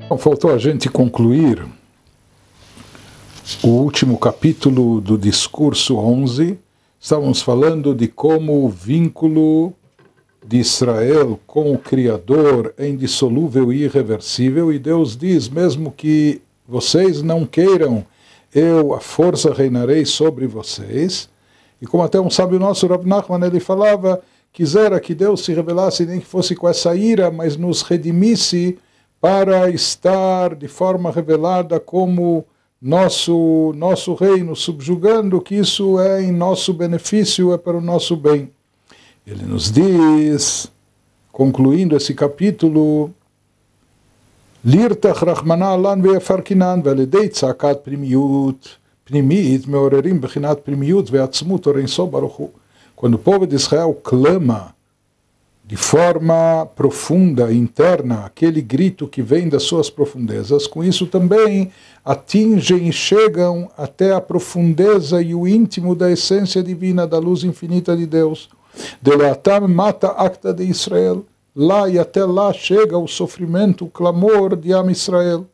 Bom, faltou a gente concluir o último capítulo do discurso 11. Estávamos falando de como o vínculo de Israel com o Criador é indissolúvel e irreversível, e Deus diz, mesmo que vocês não queiram, eu, a força, reinarei sobre vocês. E como até um sábio nosso, Rav Nachman, ele falava, quisera que Deus se revelasse, nem que fosse com essa ira, mas nos redimisse para estar de forma revelada como nosso reino, subjugando que isso é em nosso benefício, é para o nosso bem. Ele nos diz, concluindo esse capítulo, Lirtach Rachmana Alan ve'afarkinan ve'aledei tzakat pnimit meorerim bechinat primiut ve'atzmut oren so baruch hu. Quando o povo de Israel clama de forma profunda, interna, aquele grito que vem das suas profundezas, com isso também atingem e chegam até a profundeza e o íntimo da essência divina, da luz infinita de Deus. Delatam mata acta de Israel. Lá e até lá chega o sofrimento, o clamor de Am Israel.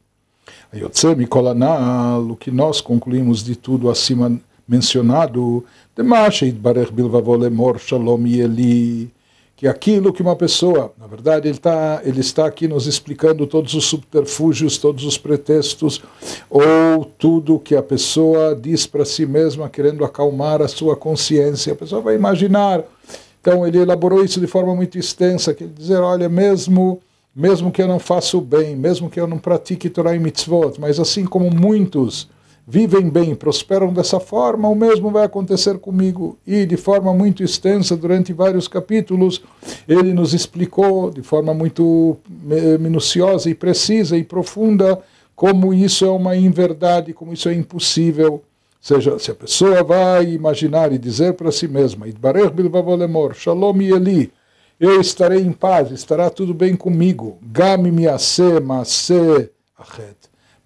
Ayotze mikol hanal, o que nós concluímos de tudo acima mencionado, Demashe yitbarech bilvavo lemor shalom yeli, que aquilo que uma pessoa, na verdade ele está aqui nos explicando todos os subterfúgios, todos os pretextos, ou tudo que a pessoa diz para si mesma, querendo acalmar a sua consciência. A pessoa vai imaginar. Então ele elaborou isso de forma muito extensa, que dizer, olha, mesmo que eu não faça o bem, mesmo que eu não pratique Torah e Mitzvot, mas assim como muitos vivem bem, prosperam dessa forma, o mesmo vai acontecer comigo. E de forma muito extensa, durante vários capítulos, ele nos explicou de forma muito minuciosa e precisa e profunda como isso é uma inverdade, como isso é impossível. Ou seja, se a pessoa vai imaginar e dizer para si mesma, Yitbarech bilvavo lemor, Shalom yeli, eu estarei em paz, estará tudo bem comigo, Gam miaseh maaseh achet,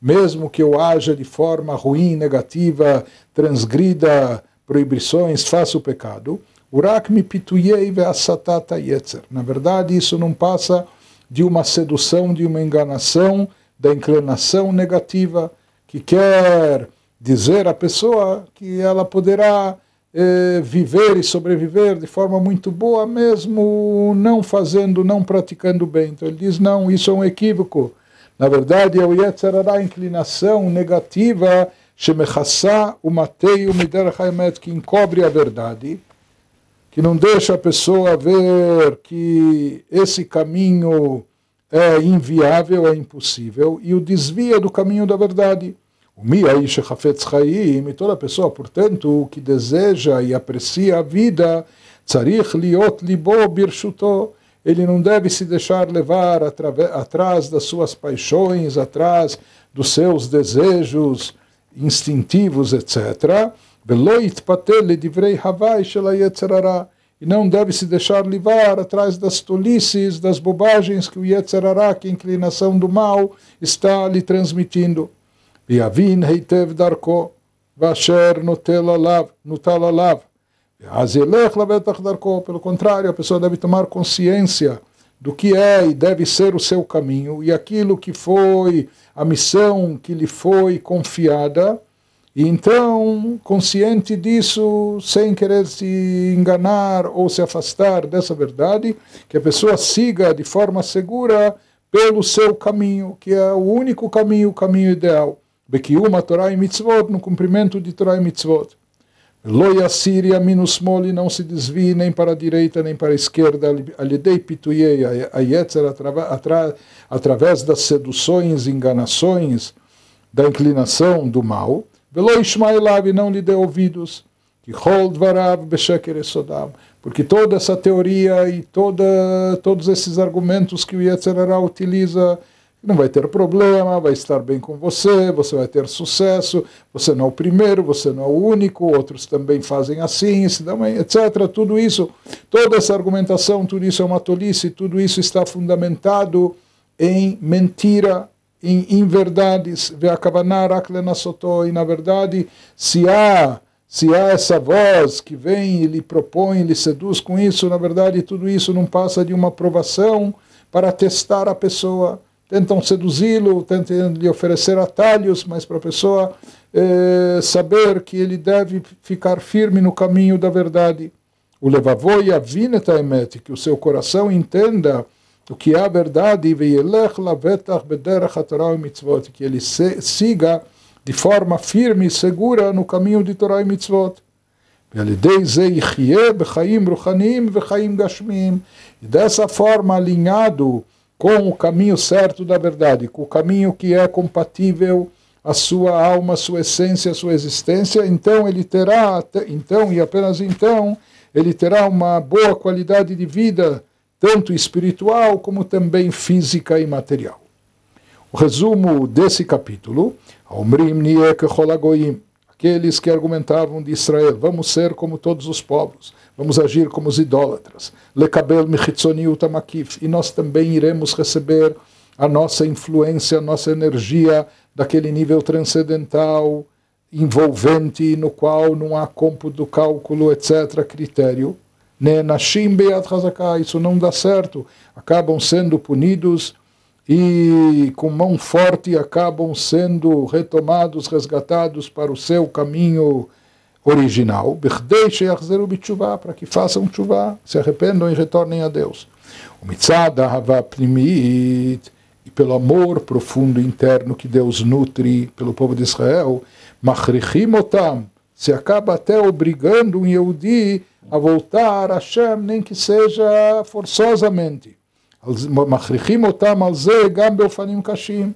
mesmo que eu haja de forma ruim, negativa, transgrida proibições, faça o pecado, Urak mi pituyei ve'asatat hayetzer. Na verdade, isso não passa de uma sedução, de uma enganação, da inclinação negativa, que quer dizer à pessoa que ela poderá viver e sobreviver de forma muito boa, mesmo não fazendo, não praticando bem. Então ele diz, não, isso é um equívoco. Na verdade, é o Yetzer Hara, a inclinação negativa, Shemechassá umatei umiderech haemet, que encobre a verdade, que não deixa a pessoa ver que esse caminho é inviável, é impossível, e o desvia do caminho da verdade. O mi'ai shechafetz chaim, e toda pessoa, portanto, que deseja e aprecia a vida, tzarich liot libo birshuto, ele não deve se deixar levar atrás das suas paixões, atrás dos seus desejos instintivos, etc. Velo yitpatel ledivrei havai shel hayetzer hara, e não deve se deixar levar atrás das tolices, das bobagens que o Yetzer Hara, que a inclinação do mal, está lhe transmitindo. Yavin heitev darko, vasher notel alav. Pelo contrário, a pessoa deve tomar consciência do que é e deve ser o seu caminho, e aquilo que foi a missão que lhe foi confiada, e então, consciente disso, sem querer se enganar ou se afastar dessa verdade, que a pessoa siga de forma segura pelo seu caminho, que é o único caminho, o caminho ideal. Bekiuma Torah e Mitzvot, no cumprimento de Torah e Mitzvot. Lo yassir yamin usmol, não se desvie nem para a direita nem para a esquerda, alidei pituyei a Yetzer, através das seduções, enganações, da inclinação do mal. Velo ishma elav, não lhe dê ouvidos, que chol dvarav besheker esodam, porque toda essa teoria e todos esses argumentos que o Yetzer Hara utiliza, não vai ter problema, vai estar bem com você, você vai ter sucesso, você não é o primeiro, você não é o único, outros também fazem assim, etc. Tudo isso, toda essa argumentação, tudo isso é uma tolice, tudo isso está fundamentado em mentira, em inverdades, e na verdade, se há essa voz que vem e lhe propõe, lhe seduz com isso, na verdade tudo isso não passa de uma provação para testar a pessoa, tentam seduzi-lo, tentam lhe oferecer atalhos, mas para a pessoa saber que ele deve ficar firme no caminho da verdade. O levavô yavin et haemet, que o seu coração entenda o que é a verdade, ve'yelech lavetach bederech haTorah u'mitzvot, que ele siga de forma firme e segura no caminho de Torah e Mitzvot. E dessa forma, alinhado com o caminho certo da verdade, com o caminho que é compatível à sua alma, à sua essência, à sua existência, então ele terá, e apenas então, ele terá uma boa qualidade de vida, tanto espiritual como também física e material. O resumo desse capítulo, aqueles que argumentavam de Israel, vamos ser como todos os povos, vamos agir como os idólatras, e nós também iremos receber a nossa influência, a nossa energia daquele nível transcendental, envolvente, no qual não há cômputo, cálculo, etc., critério. Isso não dá certo, acabam sendo punidos e com mão forte acabam sendo retomados, resgatados para o seu caminho original, para que façam tshuva, se arrependam e retornem a Deus. E pelo amor profundo interno que Deus nutre pelo povo de Israel, se acaba até obrigando um Yehudi a voltar a Hashem, nem que seja forçosamente. מכריחים אותם על זה גם באופנים קשים.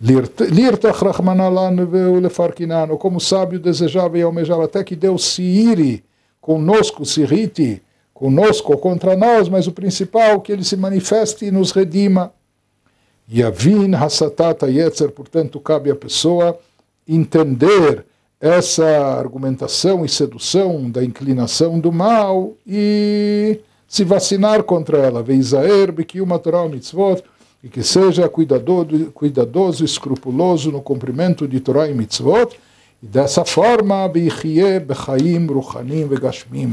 לרתח רחמנא לנו ולפרקינן, ou como o sábio desejava e almejava, até que Deus se ire conosco, se irrite conosco, contra nós, mas o principal, que ele se manifeste e nos redima. Yavin hasatat hayetzer, portanto, cabe à pessoa entender essa argumentação e sedução da inclinação do mal e se vacinar contra ela, veizaer b'kiyum haTorah u'mitzvot, e que seja cuidadoso, escrupuloso no cumprimento de Torah e Mitzvot, e dessa forma, v'yichye b'chaim ruchanim v'gashmim,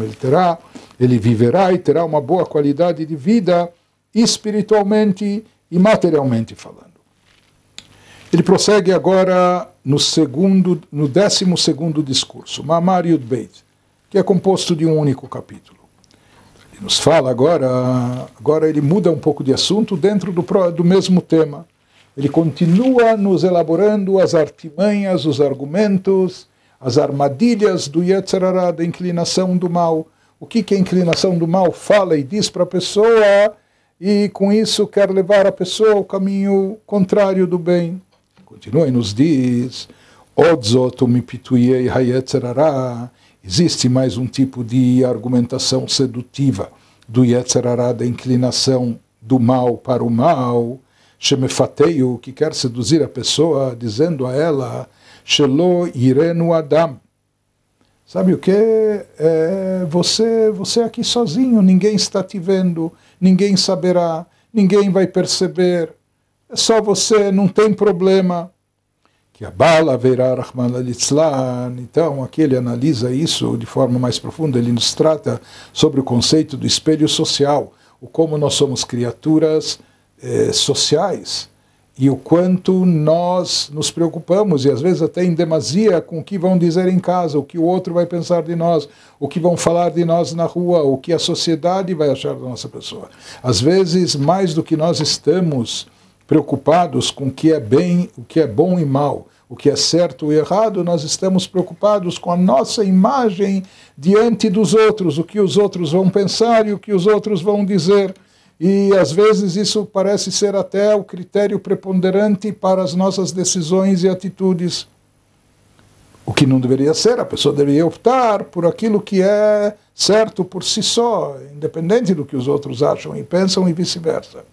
ele viverá e terá uma boa qualidade de vida, espiritualmente e materialmente falando. Ele prossegue agora no 12º discurso, Ma'amar Yud Beit, que é composto de um único capítulo. Ele nos fala agora ele muda um pouco de assunto dentro do mesmo tema. Ele continua nos elaborando as artimanhas, os argumentos, as armadilhas do Yetzer Hara, da inclinação do mal. O que a inclinação do mal fala e diz para a pessoa, e com isso quer levar a pessoa ao caminho contrário do bem. Continua e nos diz, Odzot umipituyei hayetzer hara, existe mais um tipo de argumentação sedutiva do Yetzer Hara, da inclinação do mal para o mal, shemefateio, que quer seduzir a pessoa, dizendo a ela, shelo irenu adam. Sabe o que? Você aqui sozinho, ninguém está te vendo, ninguém saberá, ninguém vai perceber, é só você, não tem problema. Que a bala verá Rahman al-Itzlan. Então aqui ele analisa isso de forma mais profunda, ele nos trata sobre o conceito do espelho social, o como nós somos criaturas sociais, e o quanto nós nos preocupamos, e às vezes até em demasia, com o que vão dizer em casa, o que o outro vai pensar de nós, o que vão falar de nós na rua, o que a sociedade vai achar da nossa pessoa. Às vezes, mais do que nós estamos preocupados com o que é bem, o que é bom e mal, o que é certo e errado, nós estamos preocupados com a nossa imagem diante dos outros, o que os outros vão pensar e o que os outros vão dizer. E às vezes isso parece ser até o critério preponderante para as nossas decisões e atitudes. O que não deveria ser, a pessoa deveria optar por aquilo que é certo por si só, independente do que os outros acham e pensam e vice-versa.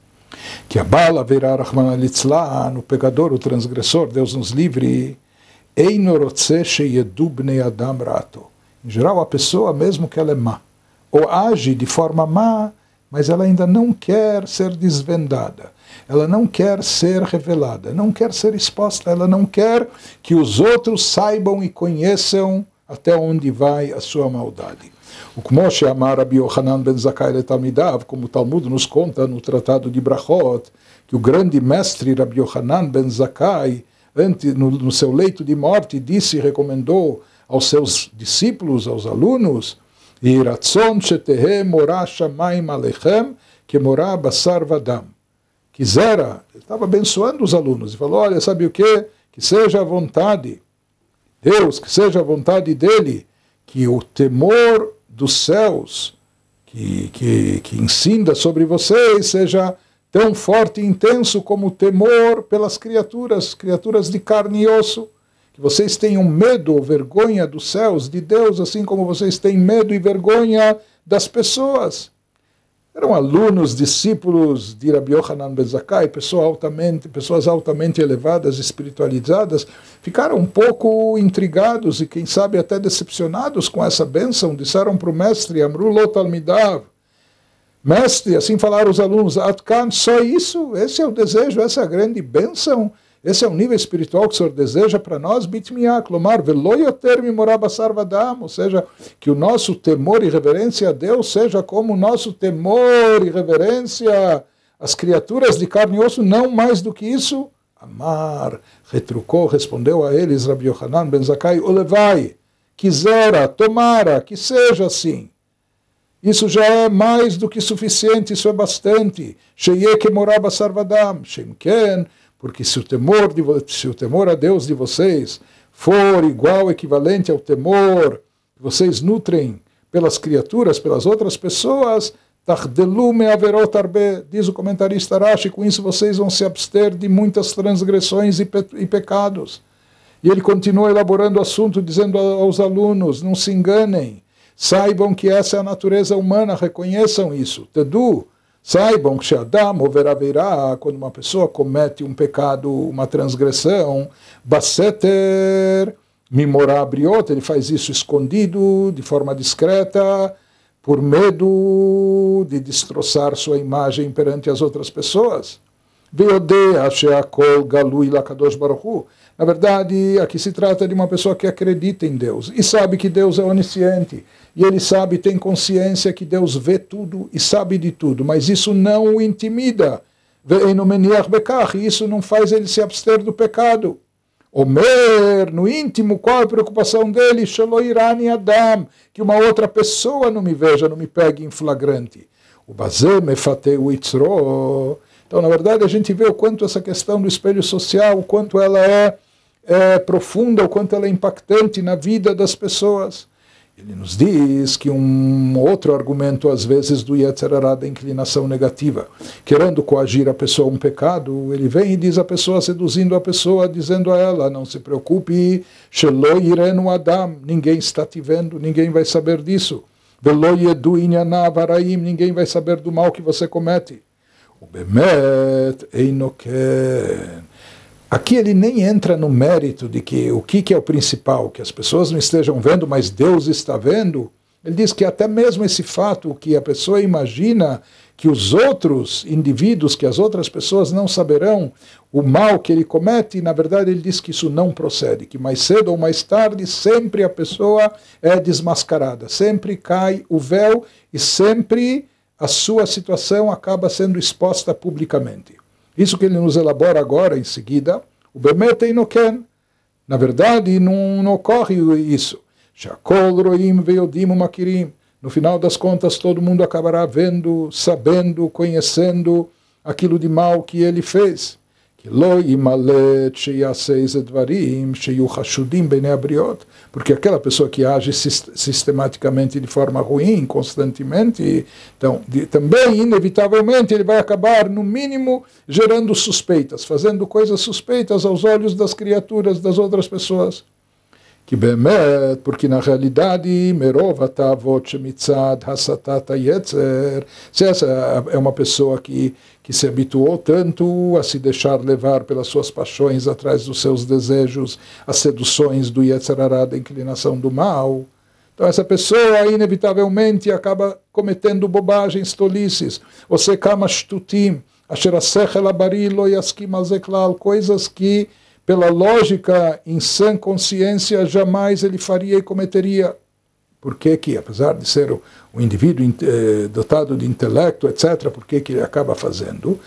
Que a bala verá Rahman al-Itzlan, o pecador, o transgressor, Deus nos livre, eino rotze sheyedu bnei adam rato. Em geral, a pessoa, mesmo que ela é má, ou age de forma má, mas ela ainda não quer ser desvendada, ela não quer ser revelada, não quer ser exposta, ela não quer que os outros saibam e conheçam até onde vai a sua maldade. O como Amar Rabbi Yochanan ben Zakkai letalmidav, como o Talmud nos conta no Tratado de Brachot, que o grande mestre Rabbi Yochanan ben Zakkai, no seu leito de morte, disse e recomendou aos seus discípulos, aos alunos, Iratzon shetehem morah shamayim alechem kemorah basar vadam. Quisera, ele estava abençoando os alunos e falou, olha, sabe o quê? Que seja a vontade, Deus, que seja a vontade dele, que o temor dos céus que incinda sobre vocês seja tão forte e intenso como o temor pelas criaturas de carne e osso, que vocês tenham medo ou vergonha dos céus, de Deus, assim como vocês têm medo e vergonha das pessoas. Eram alunos, discípulos de Rabbi Yochanan ben Zakkai, pessoas altamente elevadas, espiritualizadas, ficaram um pouco intrigados e, quem sabe, até decepcionados com essa bênção. Disseram para o mestre, Amru lo talmidav, mestre, assim falaram os alunos, Atkan, só isso? Esse é o desejo, essa é a grande bênção? Esse é o nível espiritual que o Senhor deseja para nós, bitmiá, clomar, velo yoter mimorah basar vadam, ou seja, que o nosso temor e reverência a Deus seja como o nosso temor e reverência às criaturas de carne e osso, não mais do que isso. Amar, retrucou, respondeu a eles, Rabbi Yochanan ben Zakkai, olevai, quisera, tomara, que seja assim. Isso já é mais do que suficiente, isso é bastante. Sheye kemorah basar vadam, shemken, porque se o temor a Deus de vocês for igual, equivalente ao temor que vocês nutrem pelas criaturas, pelas outras pessoas, tardelu me'averot arbe, diz o comentarista Rashi, com isso vocês vão se abster de muitas transgressões e pecados. E ele continua elaborando o assunto, dizendo aos alunos, não se enganem, saibam que essa é a natureza humana, reconheçam isso. Tedu, saibam que Adam overá, quando uma pessoa comete um pecado, uma transgressão, baseter mimorah briot, ele faz isso escondido, de forma discreta, por medo de destroçar sua imagem perante as outras pessoas. Veodea she'akol galui lakadosh baruch hu. Na verdade, aqui se trata de uma pessoa que acredita em Deus e sabe que Deus é onisciente. E ele sabe, tem consciência que Deus vê tudo e sabe de tudo, mas isso não o intimida. E isso não faz ele se abster do pecado. Omer, no íntimo, qual a preocupação dele? Sheloirani Adam, que uma outra pessoa não me veja, não me pegue em flagrante. O bazé mefateu itzro. Então, na verdade, a gente vê o quanto essa questão do espelho social, o quanto ela é profunda, o quanto ela é impactante na vida das pessoas. Ele nos diz que um outro argumento, às vezes, do Yetzer Hara, da inclinação negativa, querendo coagir a pessoa a um pecado, ele vem e diz a pessoa, seduzindo a pessoa, dizendo a ela, não se preocupe, Shelo Yirenu Adam, ninguém está te vendo, ninguém vai saber disso. Velo Yedu Inyanav Haraim, ninguém vai saber do mal que você comete. O Bemet Einoken. Aqui ele nem entra no mérito de que o que é o principal, que as pessoas não estejam vendo, mas Deus está vendo. Ele diz que até mesmo esse fato que a pessoa imagina que os outros indivíduos, que as outras pessoas não saberão o mal que ele comete, na verdade ele diz que isso não procede, que mais cedo ou mais tarde sempre a pessoa é desmascarada, sempre cai o véu e sempre a sua situação acaba sendo exposta publicamente. Isso que ele nos elabora agora, em seguida, o Bemet Einoken. Na verdade, não ocorre isso. Shakol roim veyodim umakirim. No final das contas, todo mundo acabará vendo, sabendo, conhecendo aquilo de mal que ele fez. Porque aquela pessoa que age sistematicamente de forma ruim, constantemente, então, também, inevitavelmente, ele vai acabar, no mínimo, gerando suspeitas, fazendo coisas suspeitas aos olhos das criaturas, das outras pessoas. Que bemet, porque na realidade, se essa é uma pessoa que se habituou tanto a se deixar levar pelas suas paixões, atrás dos seus desejos, as seduções do Yetzer Hara, da inclinação do mal, então essa pessoa inevitavelmente acaba cometendo bobagens, tolices, coisas que pela lógica, em sã consciência, jamais ele faria e cometeria. Por que que, apesar de ser um indivíduo dotado de intelecto, etc., por que que ele acaba fazendo?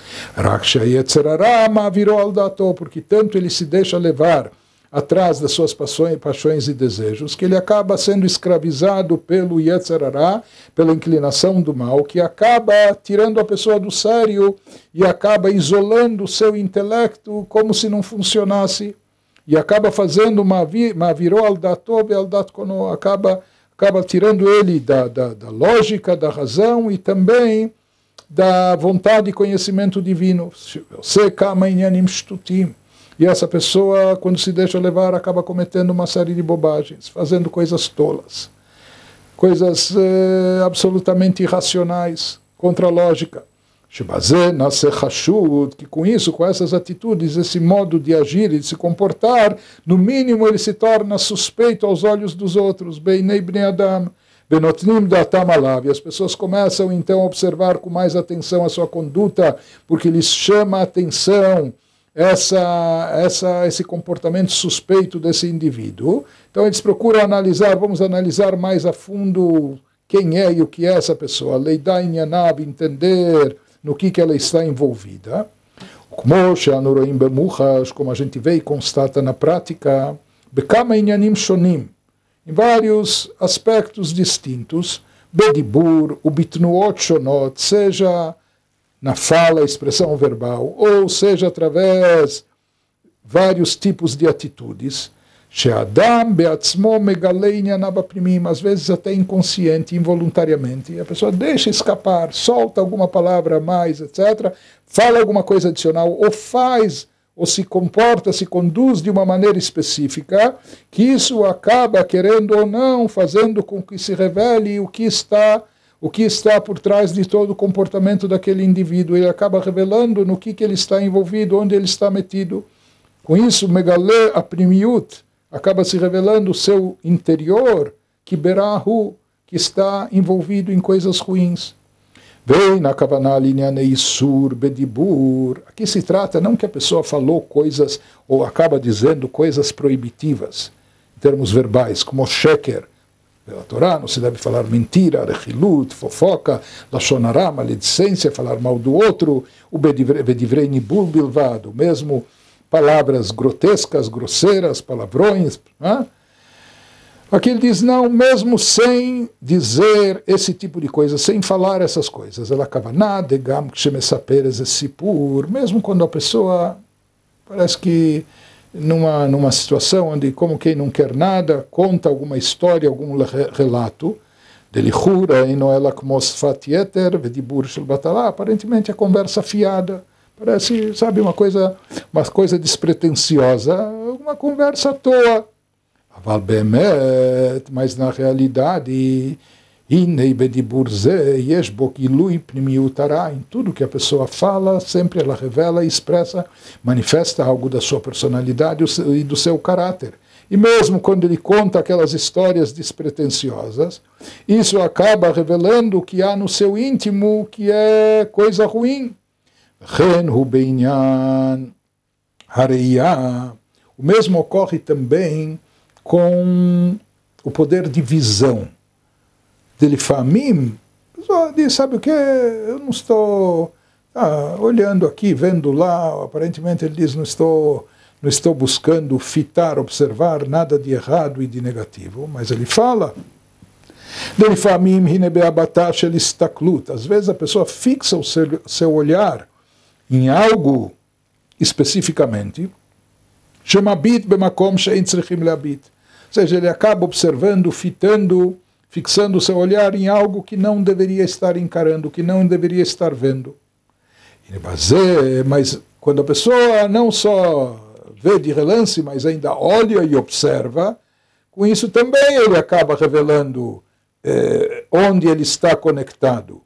Porque tanto ele se deixa levar atrás das suas paixões e desejos, que ele acaba sendo escravizado pelo Yetzer Hara, pela inclinação do mal, que acaba tirando a pessoa do sério e acaba isolando o seu intelecto como se não funcionasse, e acaba fazendo uma virou al dato ve al dat kono, acaba tirando ele da lógica, da razão e também da vontade e conhecimento divino. Se kama inyanim shtutim. E essa pessoa, quando se deixa levar, acaba cometendo uma série de bobagens, fazendo coisas tolas, coisas absolutamente irracionais, contra a lógica. Que com isso, com essas atitudes, esse modo de agir e de se comportar, no mínimo ele se torna suspeito aos olhos dos outros. Beinei bnei Adam, benotnim datam alav. E as pessoas começam então a observar com mais atenção a sua conduta, porque lhes chama a atenção esse comportamento suspeito desse indivíduo. Então eles procuram analisar, vamos analisar mais a fundo quem é e o que é essa pessoa, leidar em Yanav, entender no que ela está envolvida. Como a gente vê e constata na prática, bekama inyanim shonim, em vários aspectos distintos, bedibur, ubitnuot shonot, seja na fala, expressão verbal, ou seja, através de vários tipos de atitudes, às vezes até inconsciente, involuntariamente, e a pessoa deixa escapar, solta alguma palavra a mais, etc., fala alguma coisa adicional, ou faz, ou se comporta, se conduz de uma maneira específica, que isso acaba, querendo ou não, fazendo com que se revele o que está por trás de todo o comportamento daquele indivíduo. Ele acaba revelando no que ele está envolvido, onde ele está metido. Com isso, Megalé Aprimiut acaba se revelando o seu interior, Kiberahu, que está envolvido em coisas ruins. Vem na Kavanah Linyaneisur Bedibur. Aqui se trata não que a pessoa falou coisas, ou acaba dizendo coisas proibitivas, em termos verbais, como Sheker. Pela Torá não se deve falar mentira, rechilut, fofoca, lashon hara, maledicência, falar mal do outro, o bedivrei nibul bilvado, mesmo palavras grotescas, grosseiras, palavrões. Aqui ele diz, não, mesmo sem dizer esse tipo de coisa, sem falar essas coisas, ela kavanah degam kshemesaperes sipur, mesmo quando a pessoa parece que numa situação onde, como quem não quer nada, conta alguma história, algum relato, aparentemente a conversa fiada, parece, sabe, uma coisa despretensiosa, uma conversa à toa. Mas na realidade, em tudo que a pessoa fala, sempre ela revela, expressa, manifesta algo da sua personalidade e do seu caráter. E mesmo quando ele conta aquelas histórias despretensiosas, isso acaba revelando o que há no seu íntimo, que é coisa ruim. O mesmo ocorre também com o poder de visão. Delifamim, diz, sabe o que? Eu não estou olhando aqui, vendo lá, aparentemente ele diz, não estou buscando fitar, observar nada de errado e de negativo, mas ele fala, Delifamim hinebeabatash elistaklut, às vezes a pessoa fixa o seu olhar em algo especificamente, shemabit bemakom she'en tzrichim leabit, ou seja, ele acaba observando, fixando o seu olhar em algo que não deveria estar encarando, que não deveria estar vendo. Mas quando a pessoa não só vê de relance, mas ainda olha e observa, com isso também ele acaba revelando onde ele está conectado.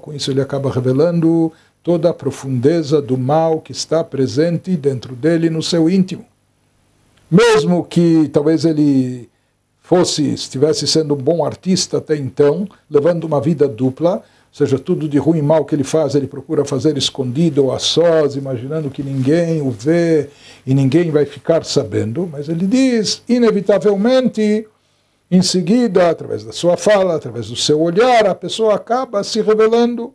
Com isso ele acaba revelando toda a profundeza do mal que está presente dentro dele, no seu íntimo. Mesmo que talvez ele estivesse sendo um bom artista até então, levando uma vida dupla, ou seja, tudo de ruim e mal que ele faz, ele procura fazer escondido ou a sós, imaginando que ninguém o vê e ninguém vai ficar sabendo. Mas ele diz, inevitavelmente, em seguida, através da sua fala, através do seu olhar, a pessoa acaba se revelando.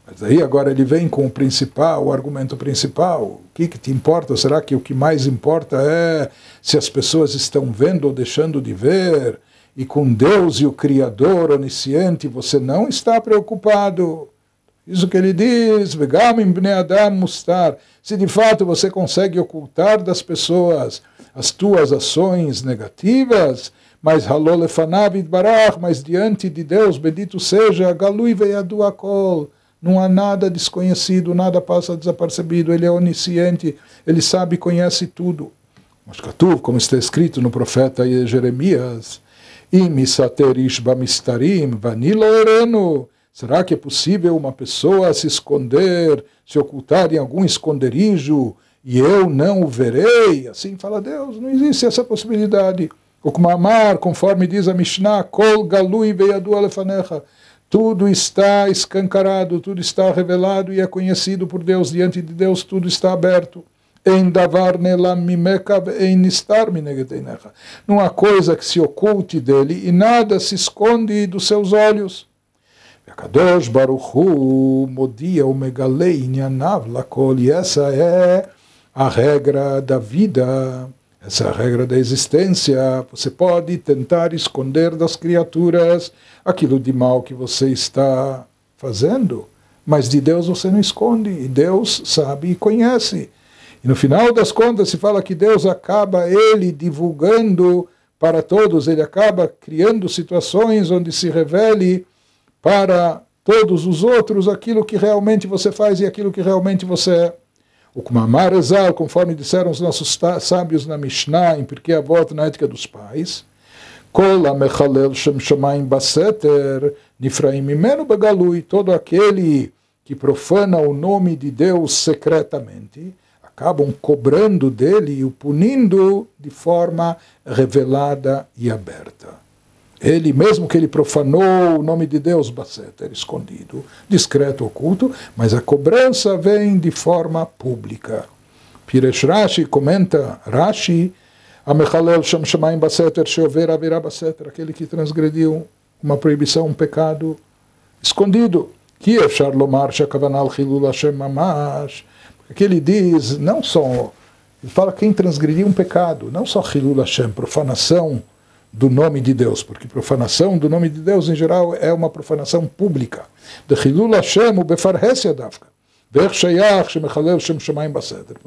Mas aí agora ele vem com o argumento principal. O que te importa? Será que o que mais importa é se as pessoas estão vendo ou deixando de ver? E com Deus e o Criador onisciente você não está preocupado? Isso que ele diz, se de fato você consegue ocultar das pessoas as tuas ações negativas, mas mas diante de Deus, bendito seja, galui veyadu akol, não há nada desconhecido, nada passa desapercebido, ele é onisciente, ele sabe e conhece tudo. Como está escrito no profeta Jeremias, será que é possível uma pessoa se esconder, se ocultar em algum esconderijo, e eu não o verei? Assim fala Deus, não existe essa possibilidade. O Kumamar, conforme diz a Mishnah, Kol galui veyadu alefanecha, tudo está escancarado, tudo está revelado e é conhecido por Deus, diante de Deus tudo está aberto. Não há coisa que se oculte dele e nada se esconde dos seus olhos. Kadosh Baruch Hu modia o megalei nianav lakol, e essa é a regra da vida, essa é a regra da existência. Você pode tentar esconder das criaturas aquilo de mal que você está fazendo, mas de Deus você não esconde, e Deus sabe e conhece. E no final das contas se fala que Deus acaba, ele divulgando para todos, ele acaba criando situações onde se revele para todos os outros aquilo que realmente você faz e aquilo que realmente você é. O Kumamar Ezal, conforme disseram os nossos sábios na Mishnah, em Pirkei Avot, na Ética dos Pais, Kol ha-mechalel shem shamayim baseter nifraim mimenu begalui, todo aquele que profana o nome de Deus secretamente, acabam cobrando dele e o punindo de forma revelada e aberta. Ele, mesmo que ele profanou o nome de Deus, Baseter, escondido, discreto, oculto, mas a cobrança vem de forma pública. Piresh Rashi comenta, Rashi, Amechalel Shem Shamayim Baseter, Sheover Avirá Baseter, aquele que transgrediu uma proibição, um pecado escondido. Que Efshar Lomar Shekavanal Chilul Hashem Mamash, porque ele diz, não só, ele fala quem transgrediu um pecado, não só Chilul Hashem, profanação do nome de Deus, porque profanação do nome de Deus, em geral, é uma profanação pública. De Chilul Hashem, o Befarhesia Dafka. Por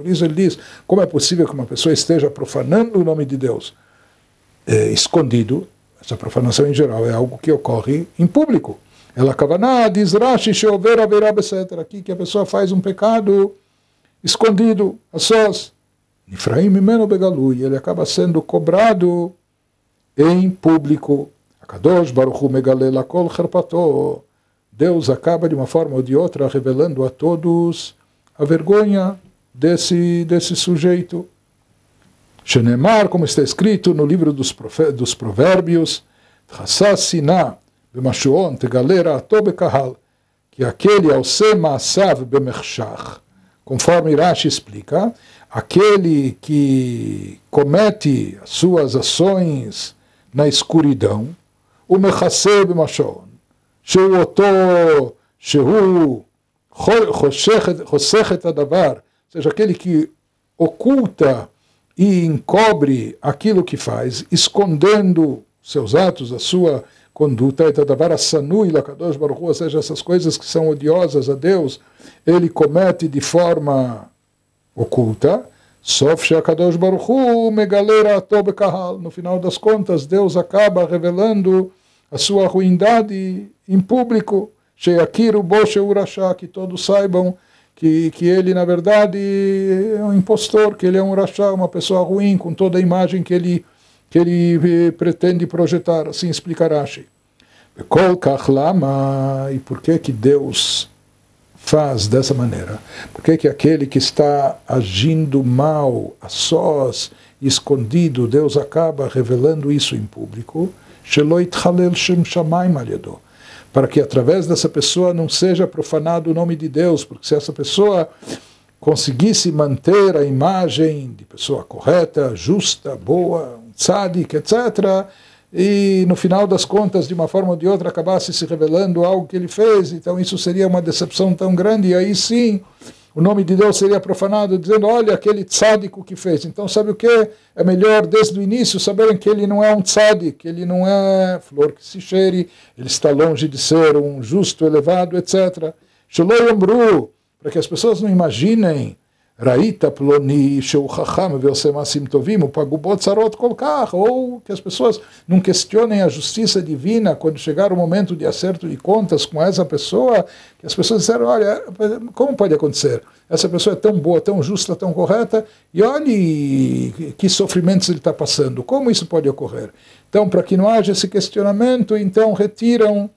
isso ele diz, como é possível que uma pessoa esteja profanando o nome de Deus escondido? Essa profanação, em geral, é algo que ocorre em público. Ela kavaná, diz Rashi, sheover averá beseter, aqui que a pessoa faz um pecado escondido, a sós. Nifraim mimeno begalui, ele acaba sendo cobrado em público. Akadosh Baruch Hu megale lakol cherpato. Deus acaba de uma forma ou de outra revelando a todos a vergonha desse sujeito. Shenemar, como está escrito no livro dos Provérbios, Chassasina b'mashuon tegalera ato bekahal, que aquele ao ser ma'asav b'mechshach, conforme Rashi explica, aquele que comete as suas ações na escuridão, o mechaseh b'mashon, שהוא אותו, שהוא חוסך את הדבר, ou seja, aquele que oculta e encobre aquilo que faz, escondendo seus atos, a sua conduta, ou seja, essas coisas que são odiosas a Deus, ele comete de forma oculta. No final das contas, Deus acaba revelando a sua ruindade em público, que todos saibam que ele, na verdade, é um impostor, que ele é um rachá, uma pessoa ruim, com toda a imagem que ele pretende projetar. Assim explica Rashi. E por que Deus faz dessa maneira? Por que aquele que está agindo mal, a sós, escondido, Deus acaba revelando isso em público, shelo yitchalel shem shamayim al yado, para que através dessa pessoa não seja profanado o nome de Deus, porque se essa pessoa conseguisse manter a imagem de pessoa correta, justa, boa, tzadik, etc., e no final das contas, de uma forma ou de outra, acabasse se revelando algo que ele fez, então isso seria uma decepção tão grande, e aí sim, o nome de Deus seria profanado, dizendo, olha, aquele tzádico que fez. Então, sabe o que? É melhor, desde o início, saberem que ele não é um tzádik, ele não é flor que se cheire, ele está longe de ser um justo, elevado, etc. Shelo yomru, para que as pessoas não imaginem, Raita ploni sheu chacham ve'oseh ma'asim tovim upagu bo tzarot kol kach, ou que as pessoas não questionem a justiça divina quando chegar o momento de acerto de contas com essa pessoa, que as pessoas disseram, olha, como pode acontecer? Essa pessoa é tão boa, tão justa, tão correta, e olhe que sofrimentos ele está passando, como isso pode ocorrer? Então, para que não haja esse questionamento, então retiram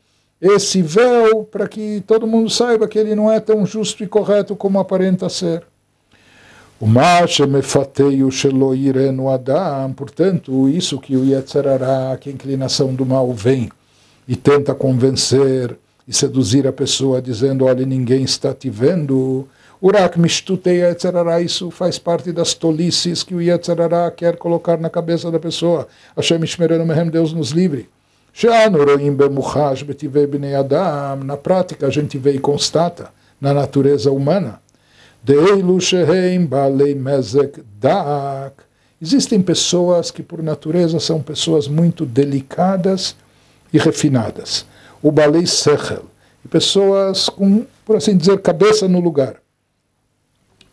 esse véu para que todo mundo saiba que ele não é tão justo e correto como aparenta ser. Portanto, isso que o Yetzer Hara, que a inclinação do mal vem e tenta convencer e seduzir a pessoa dizendo, olha, ninguém está te vendo, isso faz parte das tolices que o Yetzer Hara quer colocar na cabeça da pessoa. Hashem Yishmerenu mehem, Deus nos livre. Na prática a gente vê e constata na natureza humana, existem pessoas que por natureza são pessoas muito delicadas e refinadas. O balei sechel, pessoas com, por assim dizer, cabeça no lugar.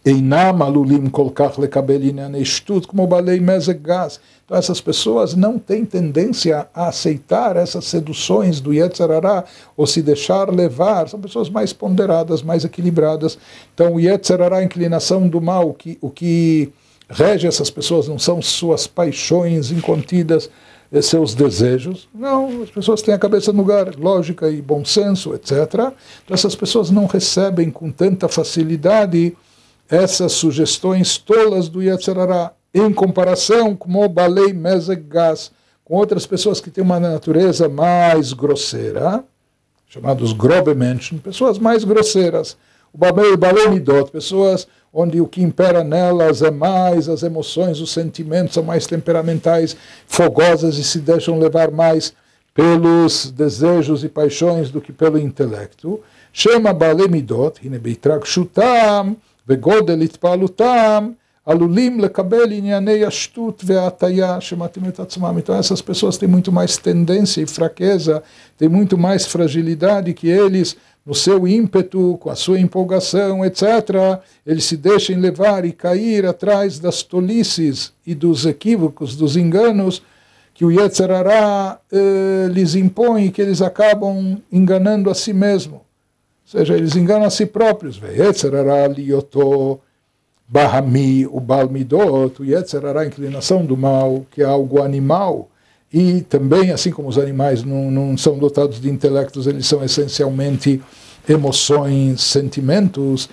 Einam alulim kolkach lekabel inyanei shtut, como o balei mezek gas. Então essas pessoas não têm tendência a aceitar essas seduções do Yetzer Hara ou se deixar levar. São pessoas mais ponderadas, mais equilibradas. Então o Yetzer Hara, a inclinação do mal, o que rege essas pessoas não são suas paixões incontidas, seus desejos. Não, as pessoas têm a cabeça no lugar, lógica e bom senso, etc. Então essas pessoas não recebem com tanta facilidade essas sugestões tolas do Yetzer Hara, em comparação com o balei mezek gas, com outras pessoas que têm uma natureza mais grosseira, chamados grobemenschen, pessoas mais grosseiras. O balei midot, pessoas onde o que impera nelas é mais as emoções, os sentimentos, são mais temperamentais, fogosas e se deixam levar mais pelos desejos e paixões do que pelo intelecto. Chama balei midot, hinebeitrag shutam, vegodel itpalutam, alulim lekabel inyanei ashtut ve'ataya shematim et atzmam. Então essas pessoas têm muito mais tendência e fraqueza, têm muito mais fragilidade que eles, no seu ímpeto, com a sua empolgação, etc. Eles se deixam levar e cair atrás das tolices e dos equívocos, dos enganos que o Yetzer Hara lhes impõe, que eles acabam enganando a si mesmo. Ou seja, eles enganam a si próprios. Yetzer Hara liyoto Bahami, o Balmidot, o Yetzer Hara, a inclinação do mal, que é algo animal, e também, assim como os animais não são dotados de intelectos, eles são essencialmente emoções, sentimentos,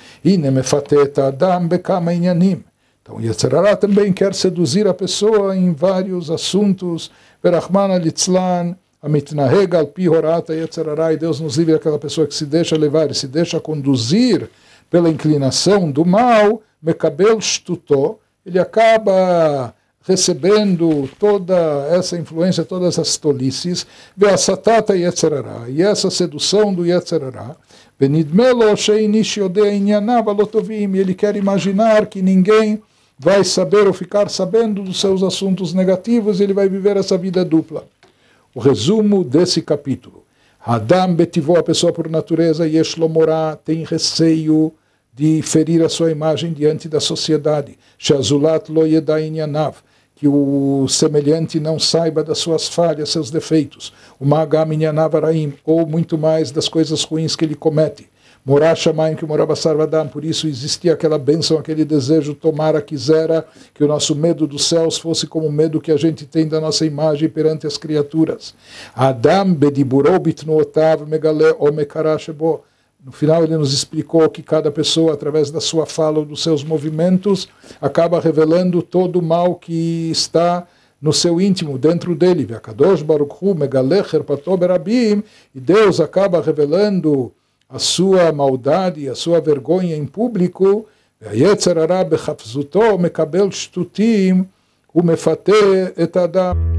Adam bekama inyanim. Então, o Yetzer Hara também quer seduzir a pessoa em vários assuntos, Verachman alitzlan, amitnaheg alpi horata Yetzer Hara, e Deus nos livre aquela pessoa que se deixa levar e se deixa conduzir pela inclinação do mal, Mekabel Shtuto, ele acaba recebendo toda essa influência, todas as tolices, Ve'asatata Yetzer Hara, e essa sedução do Yetzer Hara, Benidmelo sheinish yodea inyanav alotovim, ele quer imaginar que ninguém vai saber ou ficar sabendo dos seus assuntos negativos, ele vai viver essa vida dupla. O resumo desse capítulo. Adam betivó, a pessoa por natureza, Yesh lo morá, tem receio de ferir a sua imagem diante da sociedade. Shazulat lo yeda inyanav, que o semelhante não saiba das suas falhas, seus defeitos. O magam inyanav araim, ou muito mais das coisas ruins que ele comete. Morá shamayim que morava sarvadam, por isso existia aquela bênção, aquele desejo, tomara quisera que o nosso medo dos céus fosse como o medo que a gente tem da nossa imagem perante as criaturas. Adam bediburou bitnuotav megale o mekarashebo, No final ele nos explicou que cada pessoa, através da sua fala ou dos seus movimentos, acaba revelando todo o mal que está no seu íntimo, dentro dele. V'akadosh Baruch Hu megalech herpato berabim, e Deus acaba revelando a sua maldade, a sua vergonha em público. V'yetzer hara bechafzuto mekabel shtutim umefate et adam.